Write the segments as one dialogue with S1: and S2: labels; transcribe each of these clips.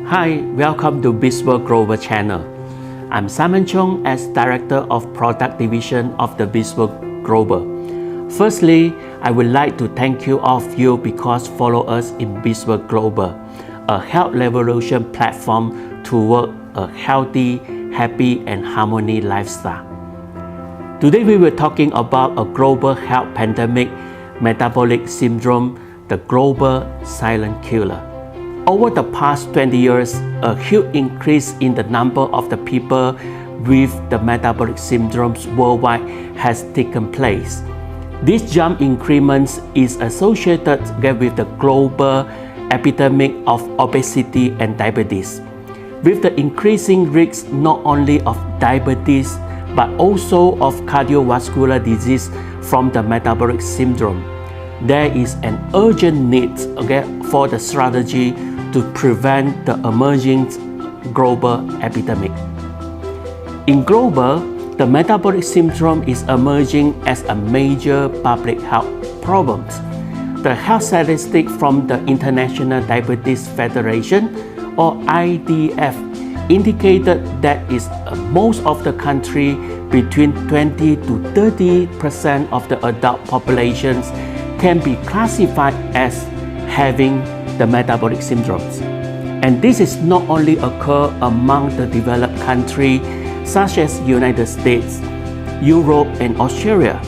S1: Hi, welcome to Bisa Global channel. I'm Simon Chong as Director of Product Division of the Bisa Global. Firstly, I would like to thank you all of you because follow us in Bisa Global, a health revolution platform toward a healthy, happy and harmony lifestyle. Today we were talking about a global health pandemic, metabolic syndrome, the global silent killer. Over the past 20 years, a huge increase in the number of the people with the metabolic syndromes worldwide has taken place. This jump increment is associated with the global epidemic of obesity and diabetes, with the increasing risk not only of diabetes but also of cardiovascular disease from the metabolic syndrome. There is an urgent need for the strategy to prevent the emerging global epidemic. In global, the metabolic syndrome is emerging as a major public health problem. The health statistics from the International Diabetes Federation, or IDF, indicated that most of the country between 20 to 30% of the adult populations can be classified as having the metabolic syndromes. And this is not only occur among the developed countries such as United States, Europe and Australia.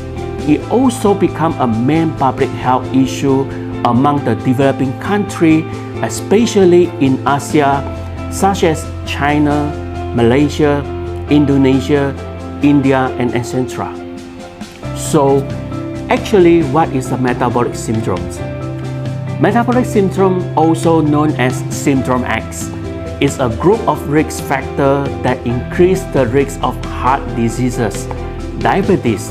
S1: It also become a main public health issue among the developing countries, especially in Asia such as China, Malaysia, Indonesia, India and etc. So actually, what is the metabolic syndrome? Metabolic syndrome, also known as syndrome X, is a group of risk factors that increase the risk of heart diseases, diabetes,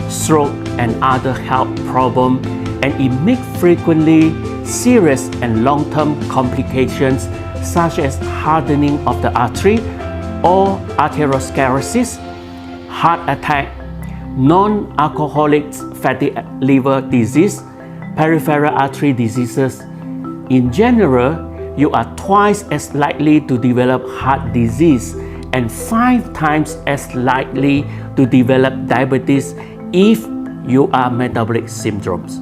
S1: stroke, and other health problems, and it may frequently serious and long-term complications such as hardening of the artery or atherosclerosis, heart attack, non-alcoholic fatty liver disease, peripheral artery diseases. In general, you are twice as likely to develop heart disease and 5 times as likely to develop diabetes if you are metabolic syndromes.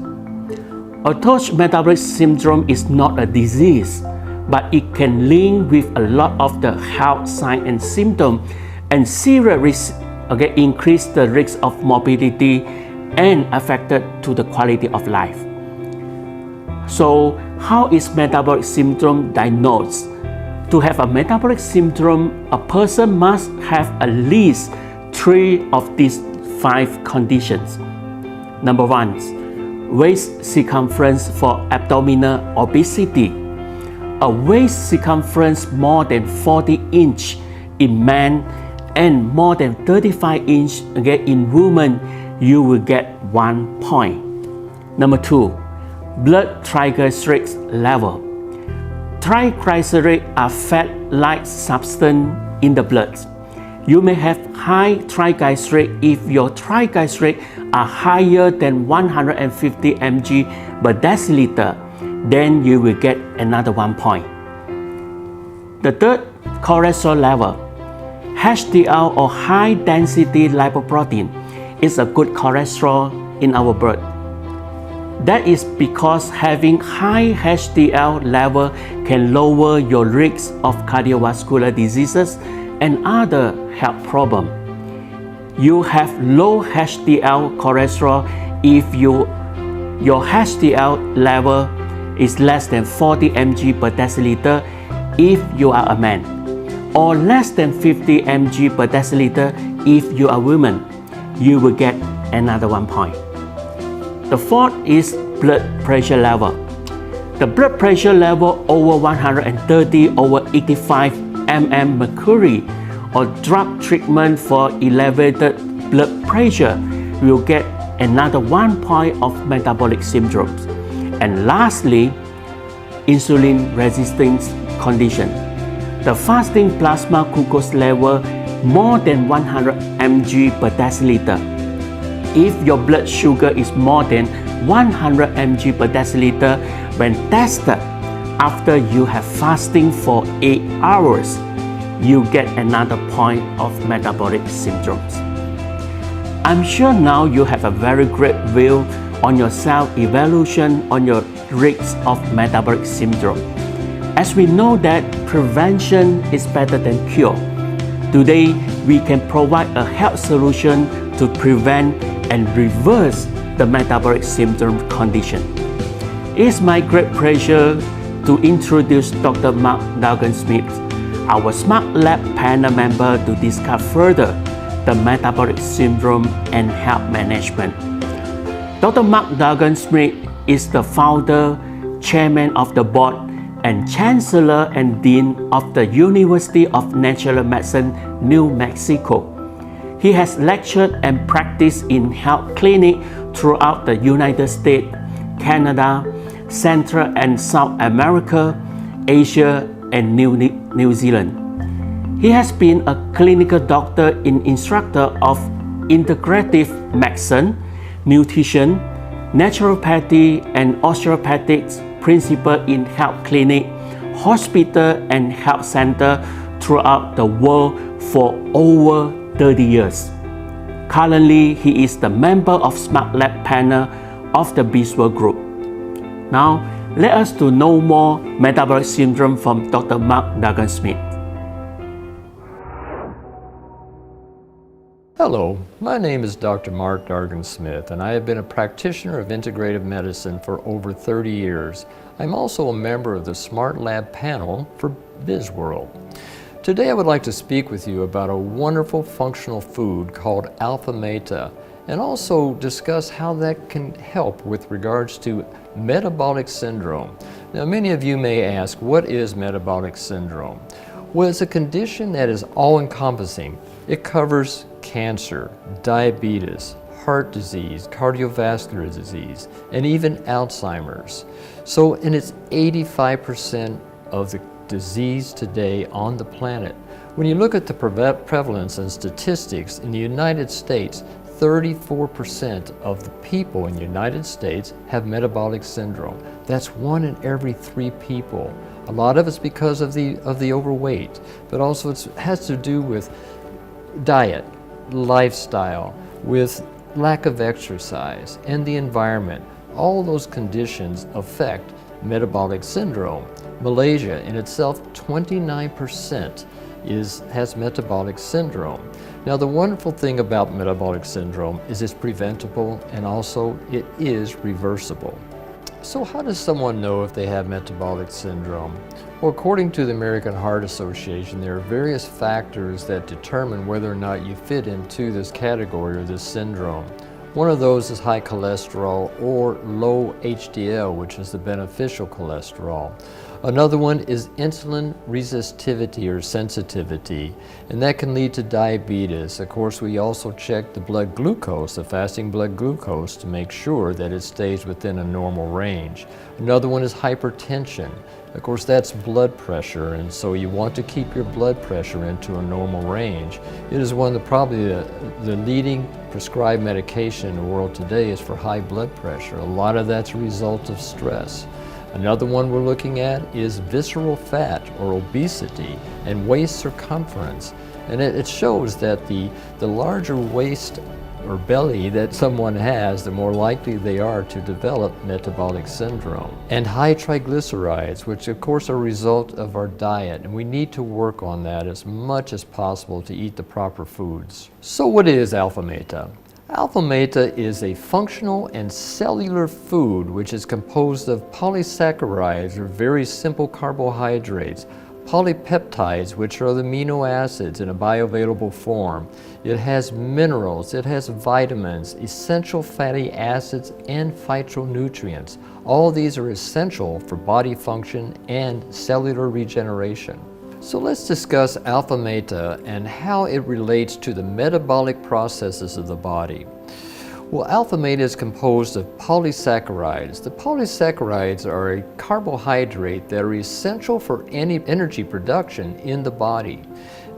S1: Although metabolic syndrome is not a disease, but it can link with a lot of the health signs and symptoms and serious increase the risk of morbidity and affected to the quality of life. So how is metabolic syndrome diagnosed? To have a metabolic syndrome, a person must have at least 3 of these 5 conditions. Number 1, waist circumference for abdominal obesity. A waist circumference more than 40 inch in men and more than 35 inch in women, you will get 1 point. Number 2, blood triglycerides level. Triglycerides are fat-like substance in the blood. You may have high triglycerides if your triglycerides are higher than 150 mg per deciliter, then you will get another 1 point. The third, cholesterol level. HDL or high density lipoprotein is a good cholesterol in our blood. That is because having high HDL level can lower your risk of cardiovascular diseases and other health problems. You have low HDL cholesterol if your HDL level is less than 40 mg per deciliter if you are a man, or less than 50 mg per deciliter if you are a woman. You will get another 1 point. The fourth is blood pressure level. The blood pressure level over 130 over 85 mm mercury or drug treatment for elevated blood pressure will get another 1 point of metabolic syndromes. And lastly, insulin resistance condition. The fasting plasma glucose level more than 100 mg per deciliter. If your blood sugar is more than 100 mg per deciliter when tested after you have fasting for 8 hours, you get another point of metabolic syndromes. I'm sure now you have a very great view on your self-evaluation on your risks of metabolic syndrome. As we know that prevention is better than cure, today we can provide a health solution to prevent and reverse the metabolic syndrome condition. It's my great pleasure to introduce Dr. Mark Dugan-Smith, our Smart Lab panel member, to discuss further the metabolic syndrome and health management. Dr. Mark Dugan-Smith is the founder, chairman of the board, and chancellor and dean of the University of Natural Medicine, New Mexico. He has lectured and practiced in health clinics throughout the United States, Canada, Central and South America, Asia, and New Zealand. He has been a clinical doctor and instructor of integrative medicine, nutrition, naturopathy, and osteopathics principal in health clinic, hospital, and health center throughout the world for over 30 years. Currently, he is the member of Smart Lab panel of the Biswa Group. Now, let us to know more metabolic syndrome from Dr. Mark Dugan-Smith.
S2: Hello, my name is Dr. Mark Dugan-Smith, and I have been a practitioner of integrative medicine for over 30 years. I'm also a member of the Smart Lab panel for BizWorld. Today I would like to speak with you about a wonderful functional food called AlphaMeta, and also discuss how that can help with regards to metabolic syndrome. Now, many of you may ask, what is metabolic syndrome? Well, it's a condition that is all-encompassing. It covers cancer, diabetes, heart disease, cardiovascular disease, and even Alzheimer's. And it's 85% of the disease today on the planet. When you look at the prevalence and statistics in the United States, 34% of the people in the United States have metabolic syndrome. That's 1 in every 3 people. A lot of it's because of the overweight, but also it has to do with diet, lifestyle, with lack of exercise, and the environment. All those conditions affect metabolic syndrome. Malaysia in itself, 29% has metabolic syndrome. Now, the wonderful thing about metabolic syndrome is it's preventable, and also it is reversible. So how does someone know if they have metabolic syndrome? Well, according to the American Heart Association, there are various factors that determine whether or not you fit into this category or this syndrome. One of those is high cholesterol or low HDL, which is the beneficial cholesterol. Another one is insulin resistivity or sensitivity, and that can lead to diabetes. Of course, we also check the blood glucose, the fasting blood glucose, to make sure that it stays within a normal range. Another one is hypertension. Of course, that's blood pressure, and so you want to keep your blood pressure into a normal range. It is one of the leading prescribed medication in the world today is for high blood pressure. A lot of that's a result of stress. Another one we're looking at is visceral fat or obesity and waist circumference. And it shows that the larger waist or belly that someone has, the more likely they are to develop metabolic syndrome. And high triglycerides, which of course are a result of our diet, and we need to work on that as much as possible to eat the proper foods. So what is AlphaMeta? AlphaMeta is a functional and cellular food which is composed of polysaccharides, or very simple carbohydrates, polypeptides, which are the amino acids in a bioavailable form. It has minerals, it has vitamins, essential fatty acids, and phytonutrients. All of these are essential for body function and cellular regeneration. So let's discuss AlphaMeta and how it relates to the metabolic processes of the body. Well, AlphaMeta is composed of polysaccharides. The polysaccharides are a carbohydrate that are essential for any energy production in the body.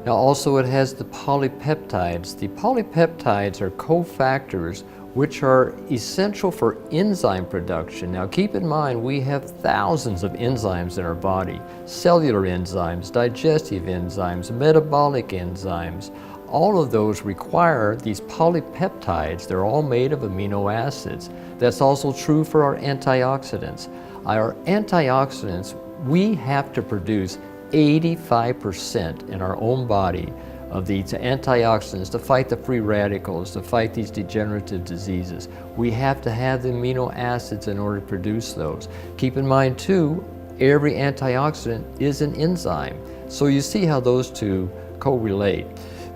S2: Now also it has the polypeptides. The polypeptides are cofactors which are essential for enzyme production. Now keep in mind, we have thousands of enzymes in our body. Cellular enzymes, digestive enzymes, metabolic enzymes. All of those require these polypeptides. They're all made of amino acids. That's also true for our antioxidants. Our antioxidants, we have to produce 85% in our own body of these antioxidants to fight the free radicals, to fight these degenerative diseases. We have to have the amino acids in order to produce those. Keep in mind too, every antioxidant is an enzyme. So you see how those two correlate.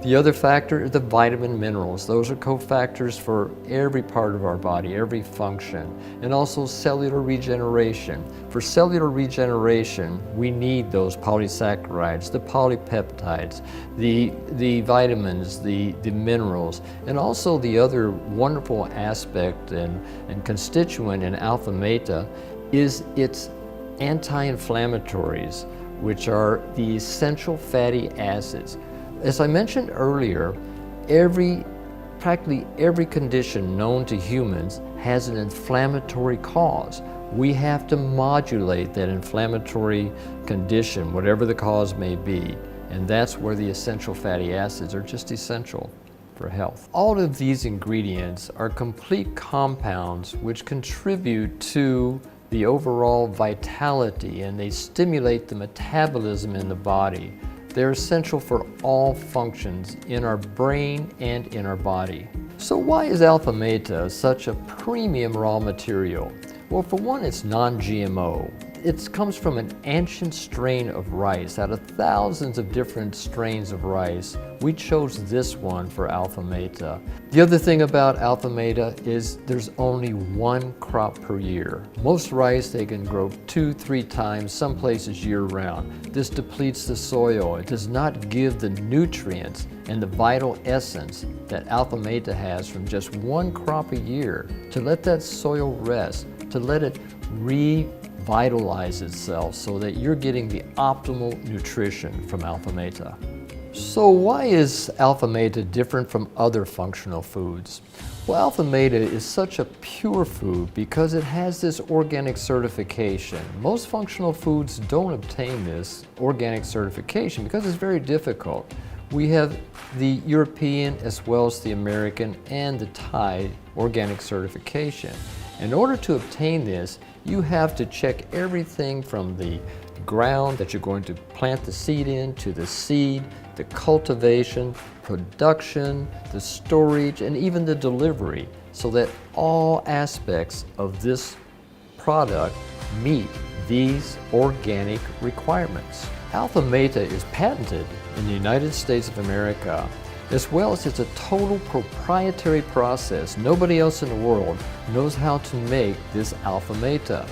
S2: The other factor is the vitamin minerals. Those are cofactors for every part of our body, every function, and also cellular regeneration. For cellular regeneration, we need those polysaccharides, the polypeptides, the vitamins, the minerals, and also the other wonderful aspect and constituent in AlphaMeta is its anti-inflammatories, which are the essential fatty acids. As I mentioned earlier, practically every condition known to humans has an inflammatory cause. We have to modulate that inflammatory condition, whatever the cause may be, and that's where the essential fatty acids are just essential for health. All of these ingredients are complete compounds which contribute to the overall vitality, and they stimulate the metabolism in the body. They're essential for all functions in our brain and in our body. So why is AlphaMeta such a premium raw material? Well, for one, it's non-GMO. It comes from an ancient strain of rice. Out of thousands of different strains of rice, we chose this one for AlphaMeta. The other thing about AlphaMeta is there's only one crop per year. Most rice, they can grow 2-3 times, some places year-round. This depletes the soil. It does not give the nutrients and the vital essence that AlphaMeta has from just one crop a year to let that soil rest, to let it revitalize itself so that you're getting the optimal nutrition from AlphaMeta. So why is AlphaMeta different from other functional foods? Well, AlphaMeta is such a pure food because it has this organic certification. Most functional foods don't obtain this organic certification because it's very difficult. We have the European as well as the American and the Thai organic certification. In order to obtain this, you have to check everything from the ground that you're going to plant the seed in, to the seed, the cultivation, production, the storage, and even the delivery, so that all aspects of this product meet these organic requirements. AlphaMeta is patented in the United States of America, as well as it's a total proprietary process. Nobody else in the world knows how to make this AlphaMeta.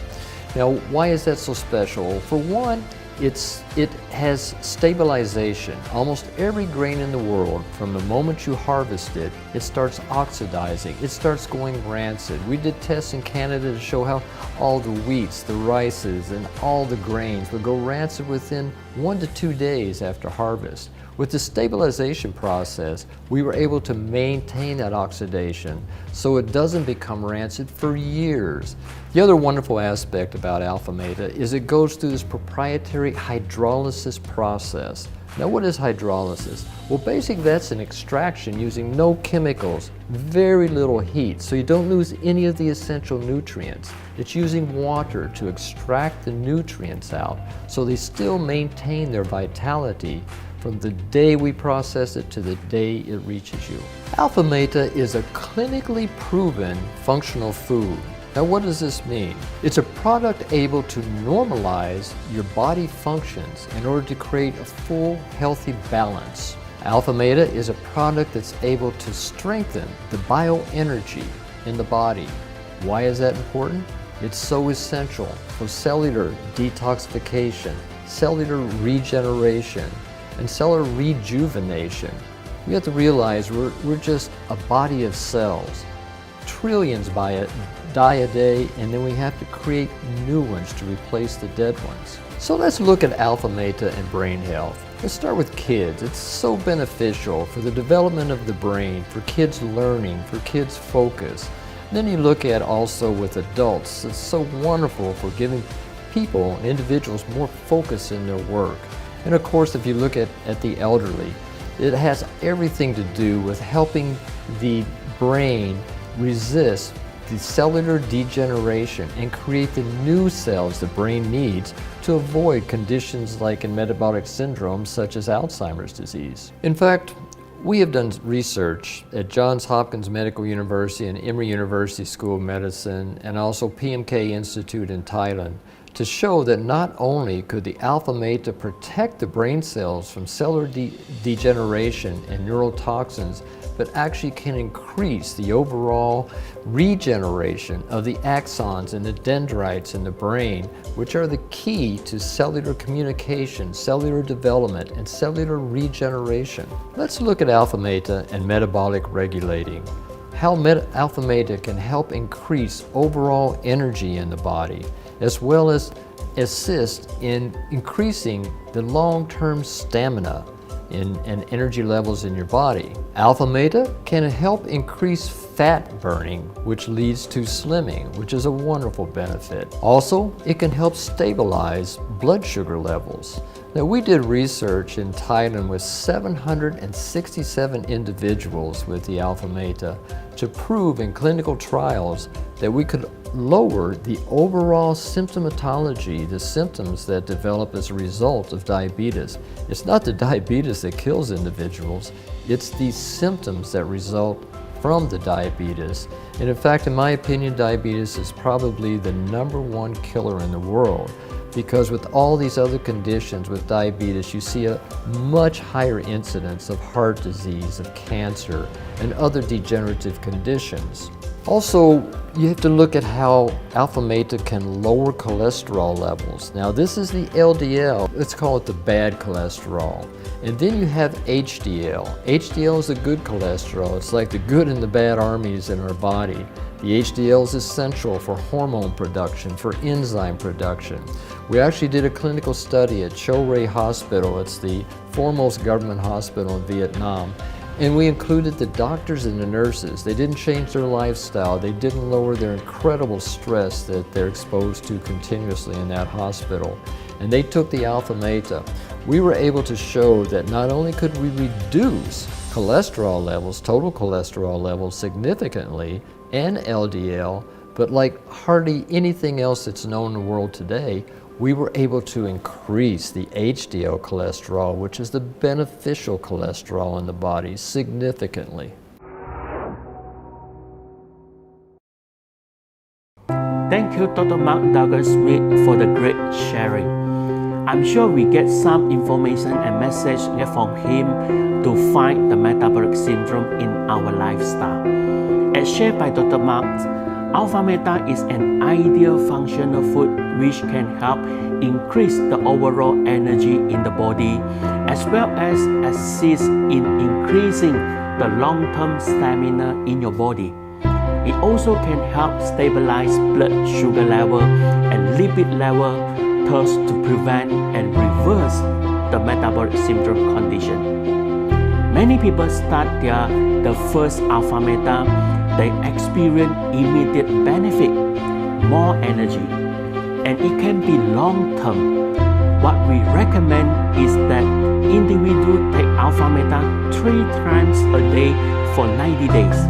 S2: Now, why is that so special? For one, it has stabilization. Almost every grain in the world, from the moment you harvest it, it starts oxidizing. It starts going rancid. We did tests in Canada to show how all the wheats, the rices, and all the grains would go rancid within 1 to 2 days after harvest. With the stabilization process, we were able to maintain that oxidation so it doesn't become rancid for years. The other wonderful aspect about AlphaMeta is it goes through this proprietary hydrolysis process. Now, what is hydrolysis? Well, basically that's an extraction using no chemicals, very little heat, so you don't lose any of the essential nutrients. It's using water to extract the nutrients out so they still maintain their vitality from the day we process it to the day it reaches you. AlphaMeta is a clinically proven functional food. Now, what does this mean? It's a product able to normalize your body functions in order to create a full, healthy balance. AlphaMeta is a product that's able to strengthen the bioenergy in the body. Why is that important? It's so essential for cellular detoxification, cellular regeneration, and cellular rejuvenation. We have to realize we're just a body of cells, trillions by die a day, and then we have to create new ones to replace the dead ones. So let's look at AlphaMeta and brain health. Let's start with kids. It's so beneficial for the development of the brain, for kids learning, for kids focus. Then you look at also with adults. It's so wonderful for giving people, individuals, more focus in their work. And of course, if you look at the elderly, it has everything to do with helping the brain resist the cellular degeneration and create the new cells the brain needs to avoid conditions like in metabolic syndrome such as Alzheimer's disease. In fact, we have done research at Johns Hopkins Medical University and Emory University School of Medicine and also PMK Institute in Thailand to show that not only could the AlphaMeta protect the brain cells from cellular degeneration and neurotoxins, but actually can increase the overall regeneration of the axons and the dendrites in the brain, which are the key to cellular communication, cellular development, and cellular regeneration. Let's look at AlphaMeta and metabolic regulating. How AlphaMeta can help increase overall energy in the body, as well as assist in increasing the long-term stamina and energy levels in your body. AlphaMeta can help increase fat burning, which leads to slimming, which is a wonderful benefit. Also, it can help stabilize blood sugar levels. Now, we did research in Thailand with 767 individuals with the AlphaMeta to prove in clinical trials that we could lower the overall symptomatology, the symptoms that develop as a result of diabetes. It's not the diabetes that kills individuals, it's the symptoms that result from the diabetes. And in fact, in my opinion, diabetes is probably the #1 killer in the world, because with all these other conditions with diabetes, you see a much higher incidence of heart disease, of cancer, and other degenerative conditions. Also, you have to look at how AlphaMeta can lower cholesterol levels. Now, this is the LDL. Let's call it the bad cholesterol. And then you have HDL. HDL is the good cholesterol. It's like the good and the bad armies in our body. The HDL is essential for hormone production, for enzyme production. We actually did a clinical study at Cho Ray Hospital. It's the foremost government hospital in Vietnam. And we included the doctors and the nurses. They didn't change their lifestyle. They didn't lower their incredible stress that they're exposed to continuously in that hospital. And they took the AlphaMeta. We were able to show that not only could we reduce cholesterol levels, total cholesterol levels significantly, and LDL, but like hardly anything else that's known in the world today, we were able to increase the HDL cholesterol, which is the beneficial cholesterol in the body, significantly.
S1: Thank you, Dr. Mark Douglas Smith, for the great sharing. I'm sure we get some information and message from him to fight the metabolic syndrome in our lifestyle. As shared by Dr. Mark, AlphaMeta is an ideal functional food which can help increase the overall energy in the body, as well as assist in increasing the long-term stamina in your body. It also can help stabilize blood sugar level and lipid level, thus to prevent and reverse the metabolic syndrome condition. Many people start the first AlphaMeta, they experience immediate benefit, more energy, and it can be long-term. What we recommend is that individuals take AlphaMeta 3 times a day for 90 days.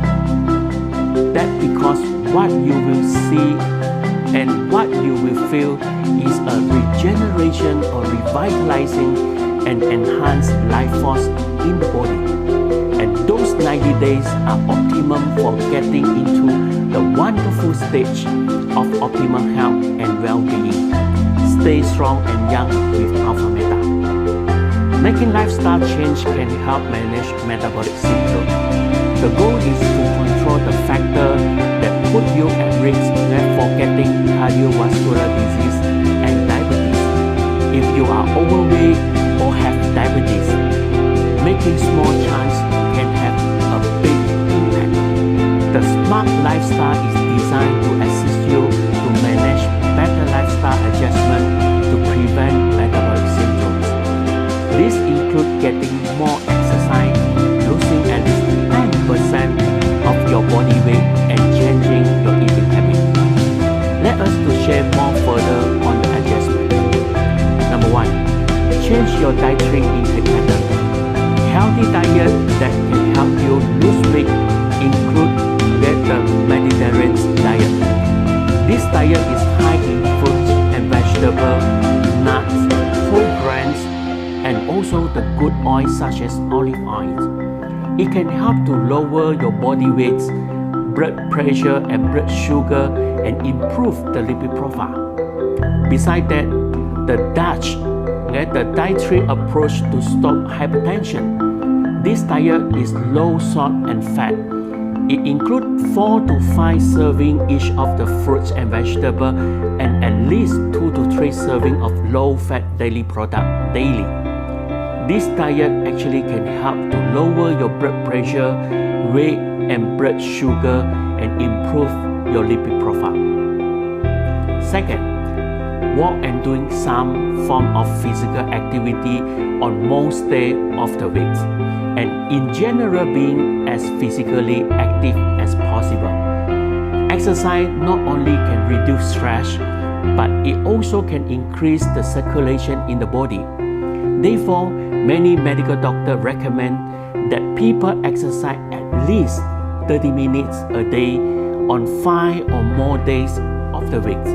S1: That's because what you will see and what you will feel is a regeneration or revitalizing and enhanced life force in the body. And those 90 days are optimum for getting into the wonderful stage of optimal health and well-being. Stay strong and young with AlphaMeta. Making lifestyle change can help manage metabolic syndrome. The goal is to control the factor that put you at risk for getting cardiovascular disease and diabetes. If you are overweight or have diabetes, making small changes can have a big impact. The smart lifestyle is designed to assist This includes getting more exercise, losing at least 10% of your body weight, and changing your eating habit. Let us to share more further on the adjustment. Number 1. Change your dietary intake pattern. Healthy diet that can help you lose weight include the Mediterranean diet. This diet is high in fruits and vegetables, nuts, whole grains, and also the good oils such as olive oil. It can help to lower your body weight, blood pressure and blood sugar, and improve the lipid profile. Besides that, the dietary approach to stop hypertension. This diet is low salt and fat. It includes 4 to 5 servings each of the fruits and vegetables, and at least 2 to 3 servings of low-fat daily product daily. This diet actually can help to lower your blood pressure, weight, and blood sugar, and improve your lipid profile. Second, walk and doing some form of physical activity on most days of the week, and in general being as physically active as possible. Exercise not only can reduce stress, but it also can increase the circulation in the body. Therefore, many medical doctors recommend that people exercise at least 30 minutes a day on 5 or more days of the week.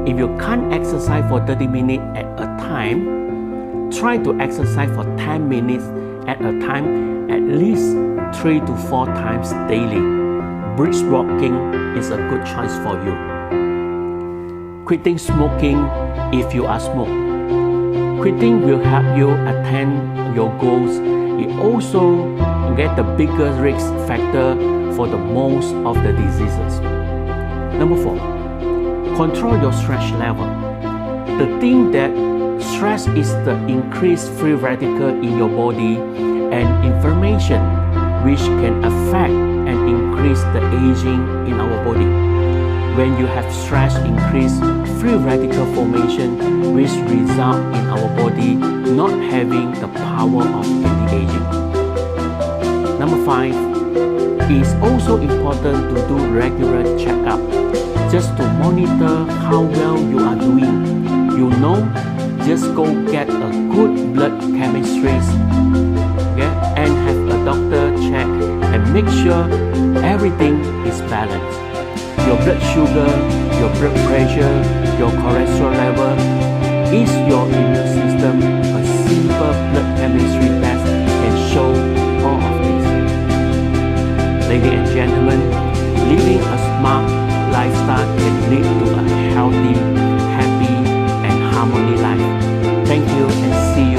S1: If you can't exercise for 30 minutes at a time, try to exercise for 10 minutes at a time at least 3 to 4 times daily. Brisk walking is a good choice for you. Quitting smoking if you are smoke. Quitting will help you attain your goals. It also get the biggest risk factor for the most of the diseases. Number 4, control your stress level. The thing that stress is the increased free radical in your body and inflammation, which can affect and increase the aging in our body. When you have stress, increase free radical formation, which result in our body not having the power of anti-aging. Number 5, it is also important to do regular checkup just to monitor how well you are doing. Just go get a good blood chemistry, okay, and have a doctor check and make sure everything is balanced. Your blood sugar, your blood pressure, your cholesterol level. Is your immune system? A simple blood chemistry test can show all of this. Ladies and gentlemen, living a smart lifestyle can lead to a healthy, happy, and harmony life. Thank you and see you.